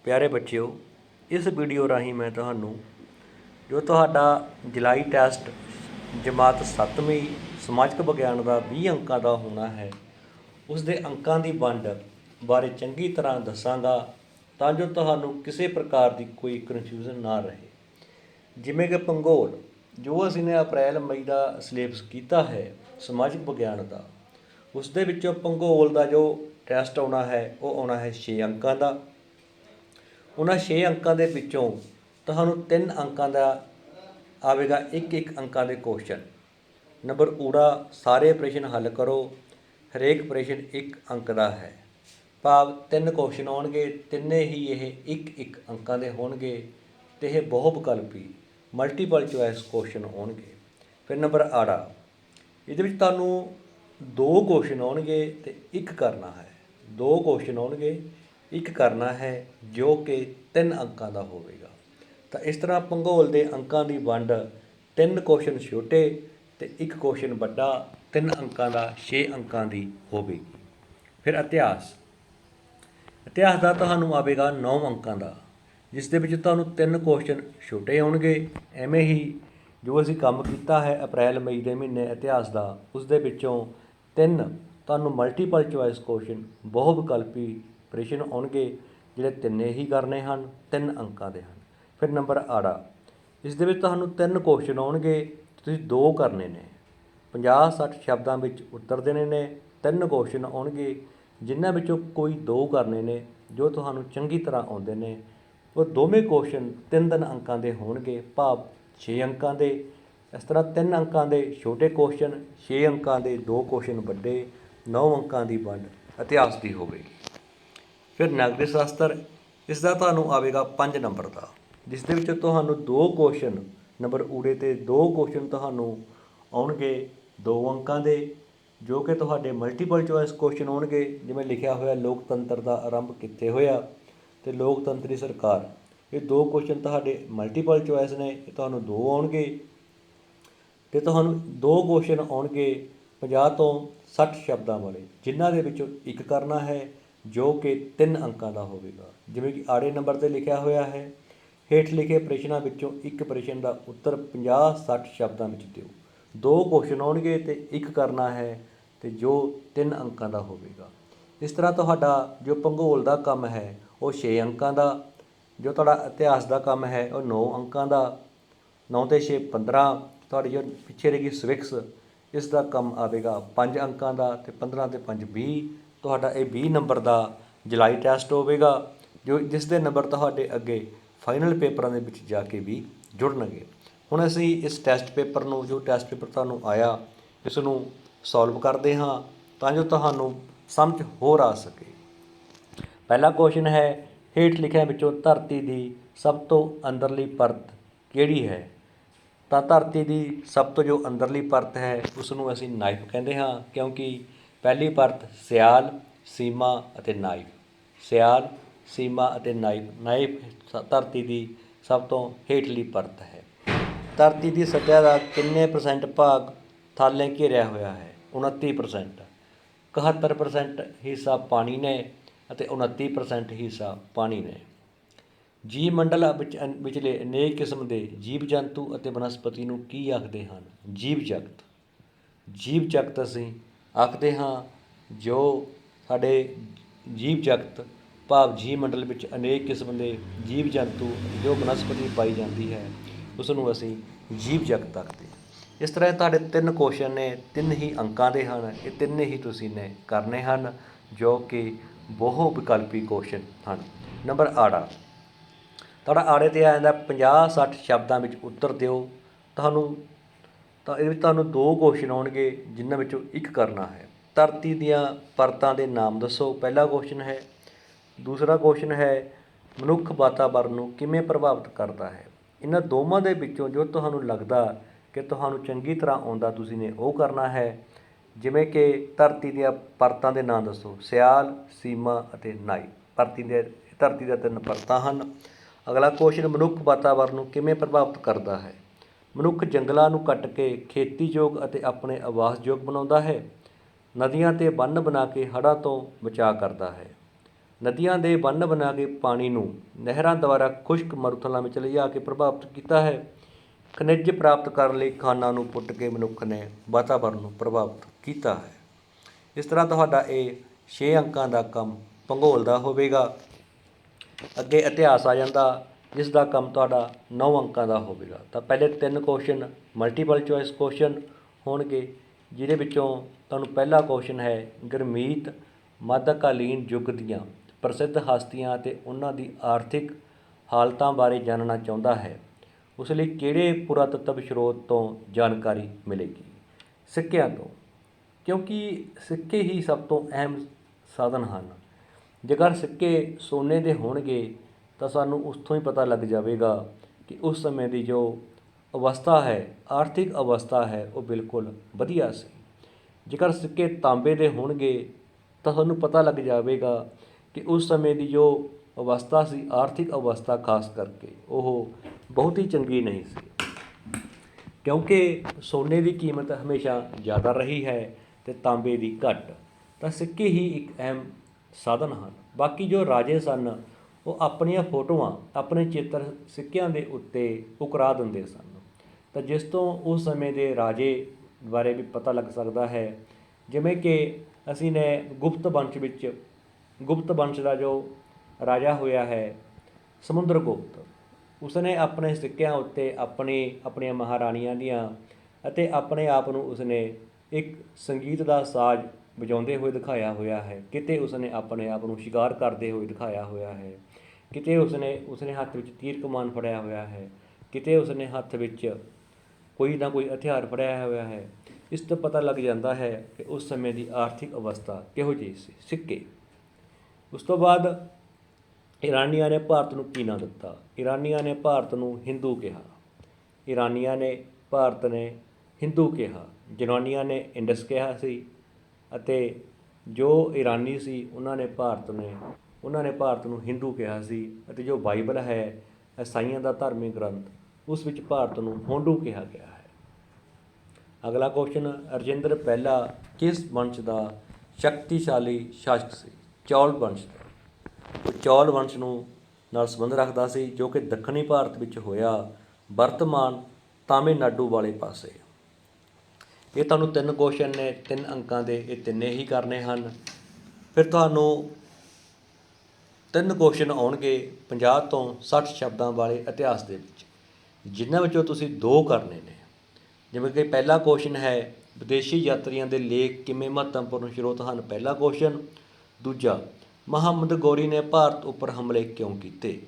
प्यारे बच्चों, इस वीडियो राही मैं तुहानू जो तुहाडा जुलाई टैसट जमात 7वीं समाजिक विज्ञान का 20 अंकों का होना है, उसके अंकों की वंड बारे चंगी तरह दसांगा तां जो तुहानू किसी प्रकार की कोई कन्फ्यूजन ना रहे। जिमें कि भूगोल जो असीं ने अप्रैल मई का सिलेबस किया है समाजिक विज्ञान का, उसदे विचों भूगोल का जो टैसट आना है वो आना है 6 अंकों का। उन्होंने 6 अंकों के पिछों तुहानू 3 अंकों का आवेगा एक अंकों के क्वेश्चन। नंबर ऊड़ा सारे प्रश्न हल करो, हरेक प्रश्न 1 अंक का है, भाव 3 क्वेश्चन आउणगे, तिन्ने ही ये एक अंकों के होणगे ते यह बहुविकल्पी मल्टीपल चॉइस क्वेश्चन आउणगे। फिर नंबर आड़ा ये तुहानू 2 क्वेश्चन आउणगे ते 1 करना है, 2 क्वेश्चन आउणगे 1 करना है जो कि 3 अंकों का होगा। तो इस तरह भूगोल के अंकों की वंड 3 क्वेश्चन छोटे तो 1 क्वेश्चन बड़ा 3 अंकों का 6 अंकों की होगी। फिर इतिहास का तुहानू आवेगा 9 अंकों का, जिस दे विच तुहानू 3 क्वेश्चन छोटे आउणगे। एवें ही जो असीं काम किया है अप्रैल मई के महीने इतिहास का, उस दे विचों 3 तुहानू मल्टीपल चॉइस क्वेश्चन बहुविकल्पी प्रश्न आउणगे जिहड़े तिन्ने ही करने हैं, 3 अंकों के हैं। फिर नंबर आड़ा इस दे विच तुहानू 3 क्वेश्चन आउणगे, तुसीं 2 करने ने, 50-60 शब्दों में उत्तर देने ने। 3 क्वेश्चन आउणगे जिन्हां विचों कोई 2 करने ने जो तुहानू चंगी तरह आउंदे ने। वो दोवें क्वेश्चन 3 अंकों के होणगे, भाव 6 अंकों के। इस तरह 3 अंकों के छोटे क्वेश्चन, 6 अंकों के 2 क्वेश्चन बड़े, 9 अंकों की वंड इतिहास की होगी। फिर नागरिक शास्त्र इसका तुहानू आवेगा 5 नंबर का, जिस दे विच तुहानू 2 क्वेश्चन नंबर ऊड़े ते 2 क्वेश्चन तुहानू आउणगे 2 अंकों के, जो कि तुहाडे मल्टीपल चॉइस क्वेश्चन आउणगे। जिवें लिखिया होया लोकतंत्र का आरंभ कित्थे होया ते लोकतंत्री सरकार, ये 2 क्वेश्चन तुहाडे मल्टीपल चॉइस ने, तुहानू 2 आउणगे। ते तुहानू 2 क्वेश्चन आउणगे 50 तो 60 शब्दों वाले, जिन्हां दे विचों 1 करना है जो कि 3 अंकों का होगा। जिवें कि आड़े नंबर पर लिखा होया है, हेठ लिखे प्रश्नों विचों 1 प्रश्न का उत्तर 50-60 शब्दों में दिओ। 2 क्वेश्चन आउणगे ते 1 करना है तो जो 3 अंकों का होगा। इस तरह तुहाडा जो भूगोल का काम है वो 6 अंकों का, जो तुहाडा इतिहास का काम है वो 9 अंकों का, 9 ते 6 15, तुहाडी जो पिछे रही सविक्स इसका काम आवेगा 5 अंकों का, तो 15 ते 5 20, तुहाडा ये 20 नंबर का जुलाई टैसट होगा, जो जिस दे नंबर तुहाडे अगे फाइनल पेपरों के विच जाके भी जुड़नगे। हुण असीं इस टैसट पेपर नूं, जो टैसट पेपर तुहानूं आया, इसनूं सॉल्व करते हाँ तां जो तुहानूं समझ होर आ सके। पहला क्वेश्चन है, हेठ लिखियां विचों धरती की सब तो अंदरली परत किहड़ी है? तो धरती की सब तो जो अंदरली परत है उसनूं असीं नाइफ कहते हाँ, क्योंकि पहली परत सियाल, सीमा अते नाइफ, सियाल, सीमा अते नाइफ, नाइफ धरती की सब तो हेठली परत है। धरती की सतह का किन्ने % भाग थाले घेरिया होया है? 29%। 71% हिस्सा पानी ने अते 29% हिस्सा पानी ने। जीव मंडल विचले अनेक किस्म के जीव जंतु अते वनस्पति नूं की आखदे हन? जीव जगत। जीव जगत असीं आखदे हाँ जो साडे जीव जगत भाव जीव मंडल विच अनेक किस्म के जीव जंतु जो वनस्पति पाई जाती है उसनूं असीं जीव जगत आखदे। इस तरह तुहाडे 3 क्वेश्चन ने, 3 ही अंकों के हैं, ये 3 ही तुसीं ने करने हैं जो कि बहु विकल्पी क्वेश्चन हैं। नंबर आड़ा तुहाडा आड़े ते आ जांदा 50-60 शब्दों में उत्तर दिओ। तुहानूं तो ये तुहानूं 2 क्वेश्चन आउणगे जिन्हां विचों 1 करना है। धरती दीआं परतां दे नाम दसो, पहला क्वेश्चन है। दूसरा क्वेश्चन है, मनुख वातावरण नूं किवें प्रभावित करता है? इन्हां दोवां दे विचों जो तुहानूं लगदा कि तुहानूं चंगी तरह आउंदा तुसीं ने वो करना है। जिवें कि धरती दीआं परतां दे नाम दसो, सियाल, सीमा अते नाइफ। धरती दी 3 परतां हन। अगला क्वेश्चन, मनुख वातावरण नूं किवें प्रभावित करता है? मनुख जंगलों नूं कट के खेतीयोग अते अपने आवासयोग बनाउंदा है। नदियां ते बंन बना के हड़ां तो बचाव करता है। ਨਦੀਆਂ ਦੇ ਬੰਨ੍ਹ ਬਣਾ ਕੇ ਪਾਣੀ ਨੂੰ ਨਹਿਰਾਂ ਦੁਆਰਾ ਖੁਸ਼ਕ ਮਰੂਥਲਾਂ ਵਿੱਚ ਲਿਜਾ ਕੇ ਪ੍ਰਭਾਵਿਤ ਕੀਤਾ ਹੈ। ਖਣਿਜ ਪ੍ਰਾਪਤ ਕਰਨ ਲਈ ਖਾਣਾਂ ਨੂੰ ਪੁੱਟ ਕੇ ਮਨੁੱਖ ਨੇ ਵਾਤਾਵਰਨ ਨੂੰ ਪ੍ਰਭਾਵਿਤ ਕੀਤਾ ਹੈ। ਇਸ ਤਰ੍ਹਾਂ ਤੁਹਾਡਾ ਇਹ 6 ਅੰਕਾਂ ਦਾ ਕੰਮ ਭੂਗੋਲ ਦਾ ਹੋਵੇਗਾ। ਅੱਗੇ ਇਤਿਹਾਸ ਆ ਜਾਂਦਾ, ਜਿਸ ਦਾ ਕੰਮ ਤੁਹਾਡਾ 9 ਅੰਕਾਂ ਦਾ ਹੋਵੇਗਾ। ਤਾਂ ਪਹਿਲੇ 3 ਕੁਐਸਚਨ ਮਲਟੀਪਲ ਚੋਇਸ ਕੁਐਸਚਨ ਹੋਣਗੇ, ਜਿਹਦੇ ਵਿੱਚੋਂ ਤੁਹਾਨੂੰ ਪਹਿਲਾ ਕੁਐਸਚਨ ਹੈ ਗੁਰਮੀਤ ਮੱਧਕਾਲੀਨ ਯੁੱਗ ਦੀਆਂ ਪ੍ਰਸਿੱਧ ਹਸਤੀਆਂ ਅਤੇ ਉਹਨਾਂ ਦੀ ਆਰਥਿਕ ਹਾਲਤਾਂ ਬਾਰੇ ਜਾਣਨਾ ਚਾਹੁੰਦਾ ਹੈ। ਉਸ ਲਈ ਕਿਹੜੇ ਪੁਰਾਤੱਤਵ ਸਰੋਤ ਤੋਂ ਜਾਣਕਾਰੀ ਮਿਲੇਗੀ? ਸਿੱਕਿਆਂ ਤੋਂ, ਕਿਉਂਕਿ ਸਿੱਕੇ ਹੀ ਸਭ ਤੋਂ ਅਹਿਮ ਸਾਧਨ ਹਨ। ਜੇਕਰ ਸਿੱਕੇ ਸੋਨੇ ਦੇ ਹੋਣਗੇ ਤਾਂ ਸਾਨੂੰ ਉਸ ਤੋਂ ਹੀ ਪਤਾ ਲੱਗ ਜਾਵੇਗਾ ਕਿ ਉਸ ਸਮੇਂ ਦੀ ਜੋ ਅਵਸਥਾ ਹੈ, ਆਰਥਿਕ ਅਵਸਥਾ ਹੈ, ਉਹ ਬਿਲਕੁਲ ਵਧੀਆ ਸੀ। ਜੇਕਰ ਸਿੱਕੇ ਤਾਂਬੇ ਦੇ ਹੋਣਗੇ ਤਾਂ ਸਾਨੂੰ ਪਤਾ ਲੱਗ ਜਾਵੇਗਾ ਕਿ ਉਸ ਸਮੇਂ ਦੀ ਜੋ ਅਵਸਥਾ ਸੀ, ਆਰਥਿਕ ਅਵਸਥਾ ਖਾਸ ਕਰਕੇ, ਉਹ ਬਹੁਤ ਹੀ ਚੰਗੀ ਨਹੀਂ ਸੀ, ਕਿਉਂਕਿ ਸੋਨੇ ਦੀ ਕੀਮਤ ਹਮੇਸ਼ਾ ਜ਼ਿਆਦਾ ਰਹੀ ਹੈ ਅਤੇ ਤਾਂਬੇ ਦੀ ਘੱਟ। ਤਾਂ ਸਿੱਕੇ ਹੀ ਇੱਕ ਅਹਿਮ ਸਾਧਨ ਹਨ। ਬਾਕੀ ਜੋ ਰਾਜੇ ਸਨ, ਉਹ ਆਪਣੀਆਂ ਫੋਟੋਆਂ, ਆਪਣੇ ਚਿੱਤਰ ਸਿੱਕਿਆਂ ਦੇ ਉੱਤੇ ਉਕਰਾ ਦਿੰਦੇ ਸਨ। ਤਾਂ ਜਿਸ ਤੋਂ ਉਸ ਸਮੇਂ ਦੇ ਰਾਜੇ ਬਾਰੇ ਵੀ ਪਤਾ ਲੱਗ ਸਕਦਾ ਹੈ। ਜਿਵੇਂ ਕਿ ਅਸੀਂ ਨੇ ਗੁਪਤ ਵੰਸ਼ ਵਿੱਚ, ਗੁਪਤ ਵੰਸ਼ ਦਾ ਜੋ ਰਾਜਾ ਹੋਇਆ ਹੈ ਸਮੁੰਦਰ ਗੁਪਤ, ਉਸਨੇ ਆਪਣੇ ਸਿੱਕਿਆਂ ਉੱਤੇ ਆਪਣੀਆਂ ਮਹਾਰਾਣੀਆਂ ਦੀਆਂ ਅਤੇ ਆਪਣੇ ਆਪ ਨੂੰ ਉਸਨੇ ਇੱਕ ਸੰਗੀਤ ਦਾ ਸਾਜ਼ ਵਜਾਉਂਦੇ ਹੋਏ ਦਿਖਾਇਆ ਹੋਇਆ ਹੈ। ਕਿਤੇ ਉਸਨੇ ਆਪਣੇ ਆਪ ਨੂੰ ਸ਼ਿਕਾਰ ਕਰਦੇ ਹੋਏ ਦਿਖਾਇਆ ਹੋਇਆ ਹੈ, ਕਿਤੇ ਉਸਨੇ ਹੱਥ ਵਿੱਚ ਤੀਰ ਕਮਾਨ ਫੜਿਆ ਹੋਇਆ ਹੈ, ਕਿਤੇ ਉਸਨੇ ਹੱਥ ਵਿੱਚ ਕੋਈ ਨਾ ਕੋਈ ਹਥਿਆਰ ਫੜਿਆ ਹੋਇਆ ਹੈ। ਇਸ ਤੋਂ ਪਤਾ ਲੱਗ ਜਾਂਦਾ ਹੈ ਕਿ ਉਸ ਸਮੇਂ ਦੀ ਆਰਥਿਕ ਅਵਸਥਾ ਕਿਹੋ ਜਿਹੀ ਸੀ। ਸਿੱਕੇ। ਉਸ ਤੋਂ ਬਾਅਦ ਈਰਾਨੀਆਂ ਨੇ ਭਾਰਤ ਨੂੰ ਕੀ ਨਾਂ ਦਿੱਤਾ? ਈਰਾਨੀਆਂ ਨੇ ਭਾਰਤ ਨੂੰ ਹਿੰਦੂ ਕਿਹਾ। ਈਰਾਨੀਆਂ ਨੇ ਭਾਰਤ ਨੇ ਹਿੰਦੂ ਕਿਹਾ। ਯੂਨਾਨੀਆਂ ਨੇ ਇੰਡਸ ਕਿਹਾ ਸੀ, ਅਤੇ ਜੋ ਈਰਾਨੀ ਸੀ ਉਹਨਾਂ ਨੇ ਭਾਰਤ ਨੂੰ ਹਿੰਦੂ ਕਿਹਾ ਸੀ। ਅਤੇ ਜੋ ਬਾਈਬਲ ਹੈ, ਈਸਾਈਆਂ ਦਾ ਧਾਰਮਿਕ ਗ੍ਰੰਥ, ਉਸ ਵਿੱਚ ਭਾਰਤ ਨੂੰ ਹੋਂਡੂ ਕਿਹਾ ਗਿਆ ਹੈ। ਅਗਲਾ ਕੁਐਸਚਨ, ਰਜਿੰਦਰ ਪਹਿਲਾ ਕਿਸ ਵੰਸ਼ ਦਾ ਸ਼ਕਤੀਸ਼ਾਲੀ ਸ਼ਾਸਕ ਸੀ? ਚੌਲ ਵੰਸ਼ ਦਾ। ਉਹ ਚੌਲ ਵੰਸ਼ ਨਾਲ ਸੰਬੰਧ ਰੱਖਦਾ ਸੀ, ਜੋ ਕਿ ਦੱਖਣੀ ਭਾਰਤ ਵਿੱਚ ਹੋਇਆ, ਵਰਤਮਾਨ ਤਾਮਿਲਨਾਡੂ ਵਾਲੇ ਪਾਸੇ। ਇਹ ਤੁਹਾਨੂੰ 3 ਕੁਐਸਚਨ ਨੇ, 3 ਅੰਕਾਂ ਦੇ, ਇਹ ਤਿੰਨੇ ਹੀ ਕਰਨੇ ਹਨ। ਫਿਰ ਤੁਹਾਨੂੰ 3 ਕੁਐਸਚਨ ਆਉਣਗੇ 50 ਤੋਂ 60 ਸ਼ਬਦਾਂ ਵਾਲੇ ਇਤਿਹਾਸ ਦੇ ਵਿੱਚ, ਜਿਨ੍ਹਾਂ ਵਿੱਚੋਂ ਤੁਸੀਂ 2 ਕਰਨੇ ਨੇ। ਜਿਵੇਂ ਕਿ ਪਹਿਲਾ ਕੁਐਸਚਨ ਹੈ, ਵਿਦੇਸ਼ੀ ਯਾਤਰੀਆਂ ਦੇ ਲੇਖ ਕਿਵੇਂ ਮਹੱਤਵਪੂਰਨ ਸਰੋਤ ਹਨ? ਪਹਿਲਾ ਕੁਐਸਚਨ। ਦੂਜਾ, ਮੁਹੰਮਦ ਗੌਰੀ ਨੇ ਭਾਰਤ ਉੱਪਰ ਹਮਲੇ ਕਿਉਂ ਕੀਤੇ?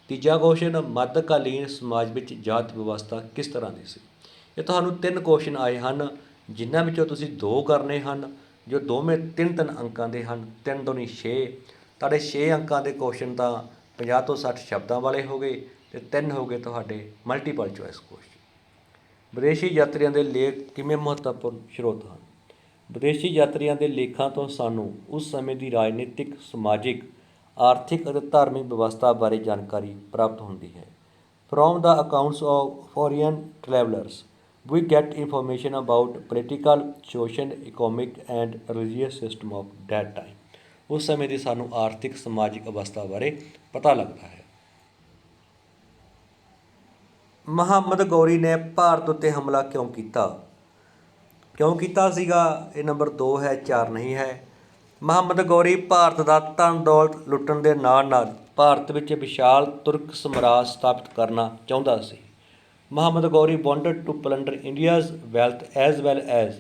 ਤੀਜਾ ਕੁਐਸਚਨ, ਮੱਧਕਾਲੀਨ ਸਮਾਜ ਵਿੱਚ ਜਾਤ ਵਿਵਸਥਾ ਕਿਸ ਤਰ੍ਹਾਂ ਦੀ ਸੀ? ਇਹ ਤੁਹਾਨੂੰ 3 ਕੁਐਸਚਨ ਆਏ ਹਨ, ਜਿਨ੍ਹਾਂ ਵਿੱਚੋਂ ਤੁਸੀਂ 2 ਕਰਨੇ ਹਨ, ਜੋ ਦੋਵੇਂ 3-3 ਅੰਕਾਂ ਦੇ ਹਨ। 3 ਦੂਣੀ 6, ਤੁਹਾਡੇ 6 ਅੰਕਾਂ ਦੇ ਕੁਐਸਚਨ ਤਾਂ 50 ਤੋਂ 60 ਸ਼ਬਦਾਂ ਵਾਲੇ ਹੋ ਗਏ, ਅਤੇ 3 ਹੋ ਗਏ ਤੁਹਾਡੇ ਮਲਟੀਪਲ ਚੋਇਸ ਕੁਐਸਚਨ। ਵਿਦੇਸ਼ੀ ਯਾਤਰੀਆਂ ਦੇ ਲੇਖ ਕਿਵੇਂ ਮਹੱਤਵਪੂਰਨ ਸਰੋਤ ਹਨ? ਵਿਦੇਸ਼ੀ ਯਾਤਰੀਆਂ ਦੇ ਲੇਖਾਂ ਤੋਂ ਸਾਨੂੰ ਉਸ ਸਮੇਂ ਦੀ ਰਾਜਨੀਤਿਕ, ਸਮਾਜਿਕ, ਆਰਥਿਕ ਅਤੇ ਧਾਰਮਿਕ ਵਿਵਸਥਾ ਬਾਰੇ ਜਾਣਕਾਰੀ ਪ੍ਰਾਪਤ ਹੁੰਦੀ ਹੈ। From the accounts of foreign travellers we get information about political, social, economic and religious system of that time। ਉਸ ਸਮੇਂ ਦੀ ਸਾਨੂੰ ਆਰਥਿਕ, ਸਮਾਜਿਕ ਅਵਸਥਾ ਬਾਰੇ ਪਤਾ ਲੱਗਦਾ ਹੈ। ਮੁਹੰਮਦ ਗੌਰੀ ਨੇ ਭਾਰਤ ਉੱਤੇ ਹਮਲਾ ਕਿਉਂ ਕੀਤਾ ਸੀਗਾ? ਇਹ ਨੰਬਰ 2 ਹੈ, 4 ਨਹੀਂ ਹੈ। ਮੁਹੰਮਦ ਗੌਰੀ ਭਾਰਤ ਦਾ ਧਨ ਦੌਲਤ ਲੁੱਟਣ ਦੇ ਨਾਲ ਨਾਲ ਭਾਰਤ ਵਿੱਚ ਵਿਸ਼ਾਲ ਤੁਰਕ ਸਾਮਰਾਜ ਸਥਾਪਿਤ ਕਰਨਾ ਚਾਹੁੰਦਾ ਸੀ। Muhammad Ghori wanted to plunder India's wealth as well as,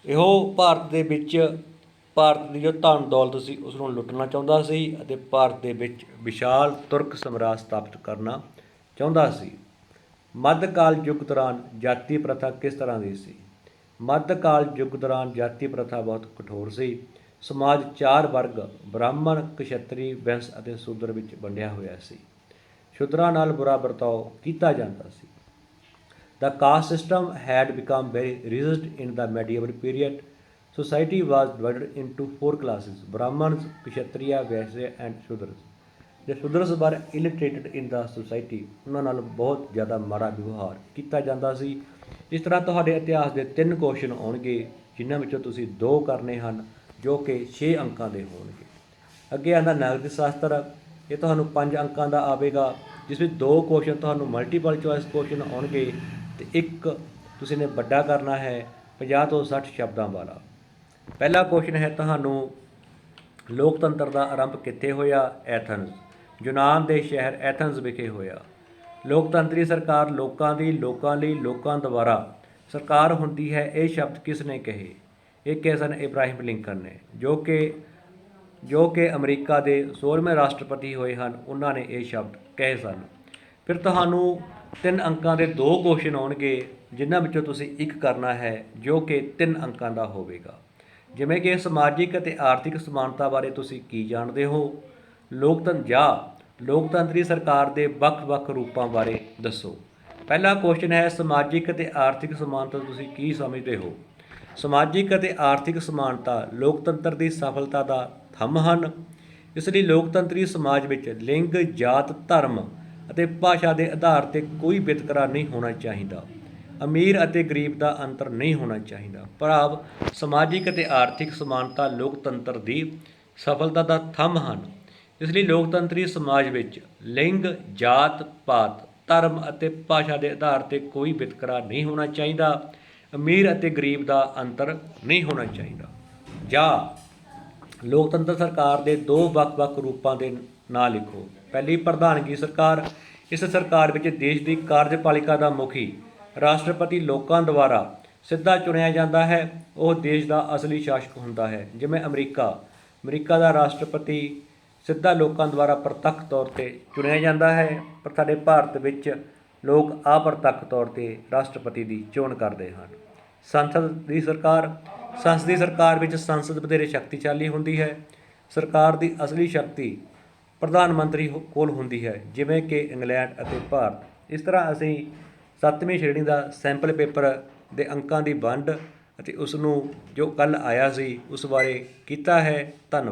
ਇਹੋ ਭਾਰਤ ਦੀ ਜੋ ਧਨ ਦੌਲਤ ਸੀ ਉਸ ਨੂੰ ਲੁੱਟਣਾ ਚਾਹੁੰਦਾ ਸੀ, ਅਤੇ ਭਾਰਤ ਦੇ ਵਿੱਚ ਵਿਸ਼ਾਲ ਤੁਰਕ ਸਾਮਰਾਜ ਸਥਾਪਿਤ ਕਰਨਾ ਚਾਹੁੰਦਾ ਸੀ। ਮੱਧਕਾਲ ਯੁੱਗ ਦੌਰਾਨ ਜਾਤੀ ਪ੍ਰਥਾ ਕਿਸ ਤਰ੍ਹਾਂ ਦੀ ਸੀ? ਮੱਧਕਾਲ ਯੁੱਗ ਦੌਰਾਨ ਜਾਤੀ ਪ੍ਰਥਾ ਬਹੁਤ ਕਠੋਰ ਸੀ। ਸਮਾਜ 4 ਵਰਗ ਬ੍ਰਾਹਮਣ, ਕਸ਼ੱਤਰੀ, ਵੈਸ਼ ਅਤੇ ਸ਼ੂਦਰ ਵਿੱਚ ਵੰਡਿਆ ਹੋਇਆ ਸੀ। ਸ਼ੂਦਰਾਂ ਨਾਲ ਬੁਰਾ ਵਰਤਾਓ ਕੀਤਾ ਜਾਂਦਾ ਸੀ। The caste system had become very rigid in the medieval period. Society was divided into 4 classes: Brahmins, Kshatriya, Vaishya and Shudras. The Shudras were ill-treated in the society. ਉਹਨਾਂ ਨਾਲ ਬਹੁਤ ਜ਼ਿਆਦਾ ਮਾੜਾ ਵਿਵਹਾਰ ਕੀਤਾ ਜਾਂਦਾ ਸੀ। ਇਸ ਤਰ੍ਹਾਂ ਤੁਹਾਡੇ ਇਤਿਹਾਸ ਦੇ 3 ਕੁਐਸਚਨ ਆਉਣਗੇ, ਜਿਨ੍ਹਾਂ ਵਿੱਚੋਂ ਤੁਸੀਂ 2 ਕਰਨੇ ਹਨ, ਜੋ ਕਿ 6 ਅੰਕਾਂ ਦੇ ਹੋਣਗੇ। ਅੱਗੇ ਆਉਂਦਾ ਨਾਗਰਿਕ ਸ਼ਾਸਤਰ, ਇਹ ਤੁਹਾਨੂੰ 5 ਅੰਕਾਂ ਦਾ ਆਵੇਗਾ, ਜਿਸ ਵਿੱਚ 2 ਕੁਐਸਚਨ ਤੁਹਾਨੂੰ ਮਲਟੀਪਲ ਚੋਇਸ ਕੁਐਸਚਨ ਆਉਣਗੇ ਅਤੇ ਇੱਕ ਤੁਸੀਂ ਨੇ ਵੱਡਾ ਕਰਨਾ ਹੈ 50 ਤੋਂ 60 ਸ਼ਬਦਾਂ ਵਾਲਾ। ਪਹਿਲਾ ਕੁਐਸਚਨ ਹੈ ਤੁਹਾਨੂੰ, ਲੋਕਤੰਤਰ ਦਾ ਆਰੰਭ ਕਿੱਥੇ ਹੋਇਆ? ਐਥਨਜ਼, ਯੂਨਾਨ ਦੇ ਸ਼ਹਿਰ ਐਥਨਜ਼ ਵਿਖੇ ਹੋਇਆ। ਲੋਕਤੰਤਰੀ ਸਰਕਾਰ ਲੋਕਾਂ ਦੀ, ਲੋਕਾਂ ਲਈ, ਲੋਕਾਂ ਦੁਆਰਾ ਸਰਕਾਰ ਹੁੰਦੀ ਹੈ, ਇਹ ਸ਼ਬਦ ਕਿਸ ਨੇ ਕਹੇ? ਇਹ ਕਹੇ ਸਨ ਇਬਰਾਹਿਮ ਲਿੰਕਨ ਨੇ, ਜੋ ਕਿ ਅਮਰੀਕਾ ਦੇ 16ਵੇਂ ਰਾਸ਼ਟਰਪਤੀ ਹੋਏ ਹਨ, ਉਹਨਾਂ ਨੇ ਇਹ ਸ਼ਬਦ ਕਹੇ ਸਨ। ਫਿਰ ਤੁਹਾਨੂੰ 3 ਅੰਕਾਂ ਦੇ 2 ਕੁਐਸਚਨ ਆਉਣਗੇ, ਜਿਨ੍ਹਾਂ ਵਿੱਚੋਂ ਤੁਸੀਂ ਇੱਕ ਕਰਨਾ ਹੈ ਜੋ ਕਿ 3 ਅੰਕਾਂ ਦਾ ਹੋਵੇਗਾ। ਜਿਵੇਂ ਕਿ ਸਮਾਜਿਕ ਅਤੇ ਆਰਥਿਕ ਸਮਾਨਤਾ ਬਾਰੇ ਤੁਸੀਂ ਕੀ ਜਾਣਦੇ ਹੋ? ਲੋਕਤੰਤਰੀ ਸਰਕਾਰ ਦੇ ਵੱਖ-ਵੱਖ ਰੂਪਾਂ ਬਾਰੇ ਦੱਸੋ। ਪਹਿਲਾ ਕੁਐਸਚਨ ਹੈ, ਸਮਾਜਿਕ ਅਤੇ ਆਰਥਿਕ ਸਮਾਨਤਾ ਤੁਸੀਂ ਕੀ ਸਮਝਦੇ ਹੋ? ਸਮਾਜਿਕ ਅਤੇ ਆਰਥਿਕ ਸਮਾਨਤਾ ਲੋਕਤੰਤਰ ਦੀ ਸਫਲਤਾ ਦਾ ਥੰਮ ਹਨ। ਇਸ ਲਈ ਲੋਕਤੰਤਰੀ ਸਮਾਜ ਵਿੱਚ ਲਿੰਗ, ਜਾਤ, ਧਰਮ ਅਤੇ ਭਾਸ਼ਾ ਦੇ ਆਧਾਰ 'ਤੇ ਕੋਈ ਵਿਤਕਰਾ ਨਹੀਂ ਹੋਣਾ ਚਾਹੀਦਾ। ਅਮੀਰ ਅਤੇ ਗਰੀਬ ਦਾ ਅੰਤਰ ਨਹੀਂ ਹੋਣਾ ਚਾਹੀਦਾ। ਭਾਵ ਸਮਾਜਿਕ ਅਤੇ ਆਰਥਿਕ ਸਮਾਨਤਾ ਲੋਕਤੰਤਰ ਦੀ ਸਫਲਤਾ ਦਾ ਥੰਮ ਹਨ। ਇਸ ਲਈ ਲੋਕਤੰਤਰੀ ਸਮਾਜ ਵਿੱਚ ਲਿੰਗ, ਜਾਤ ਪਾਤ, ਧਰਮ ਅਤੇ ਭਾਸ਼ਾ ਦੇ ਆਧਾਰ 'ਤੇ ਕੋਈ ਵਿਤਕਰਾ ਨਹੀਂ ਹੋਣਾ ਚਾਹੀਦਾ। ਅਮੀਰ ਅਤੇ ਗਰੀਬ ਦਾ ਅੰਤਰ ਨਹੀਂ ਹੋਣਾ ਚਾਹੀਦਾ। ਜਾਂ ਲੋਕਤੰਤਰ ਸਰਕਾਰ ਦੇ 2 ਵੱਖ-ਵੱਖ ਰੂਪਾਂ ਦੇ ਨਾਂ ਲਿਖੋ। ਪਹਿਲੀ, ਪ੍ਰਧਾਨਗੀ ਸਰਕਾਰ। ਇਸ ਸਰਕਾਰ ਵਿੱਚ ਦੇਸ਼ ਦੀ ਕਾਰਜਪਾਲਿਕਾ ਦਾ ਮੁਖੀ ਰਾਸ਼ਟਰਪਤੀ ਲੋਕਾਂ ਦੁਆਰਾ ਸਿੱਧਾ ਚੁਣਿਆ ਜਾਂਦਾ ਹੈ। ਉਹ ਦੇਸ਼ ਦਾ ਅਸਲੀ ਸ਼ਾਸਕ ਹੁੰਦਾ ਹੈ। ਜਿਵੇਂ ਅਮਰੀਕਾ ਦਾ ਰਾਸ਼ਟਰਪਤੀ ਸਿੱਧਾ ਲੋਕਾਂ ਦੁਆਰਾ ਪ੍ਰਤੱਖ ਤੌਰ 'ਤੇ ਚੁਣਿਆ ਜਾਂਦਾ ਹੈ, ਪਰ ਸਾਡੇ ਭਾਰਤ ਵਿੱਚ ਲੋਕ ਅਪ੍ਰਤੱਖ ਤੌਰ 'ਤੇ ਰਾਸ਼ਟਰਪਤੀ ਦੀ ਚੋਣ ਕਰਦੇ ਹਨ। ਸੰਸਦੀ ਸਰਕਾਰ ਵਿੱਚ ਸੰਸਦ ਵਧੇਰੇ ਸ਼ਕਤੀਸ਼ਾਲੀ ਹੁੰਦੀ ਹੈ। ਸਰਕਾਰ ਦੀ ਅਸਲੀ ਸ਼ਕਤੀ ਪ੍ਰਧਾਨ ਮੰਤਰੀ ਕੋਲ ਹੁੰਦੀ ਹੈ, ਜਿਵੇਂ ਕਿ ਇੰਗਲੈਂਡ ਅਤੇ ਭਾਰਤ। ਇਸ ਤਰ੍ਹਾਂ ਅਸੀਂ 7ਵੀਂ ਸ਼੍ਰੇਣੀ ਦਾ ਸੈਂਪਲ ਪੇਪਰ ਦੇ ਅੰਕਾਂ ਦੀ ਵੰਡ ਅਤੇ ਉਸ ਨੂੰ ਜੋ ਕੱਲ੍ਹ ਆਇਆ ਸੀ ਉਸ ਬਾਰੇ ਕੀਤਾ ਹੈ। ਧੰਨਵਾਦ।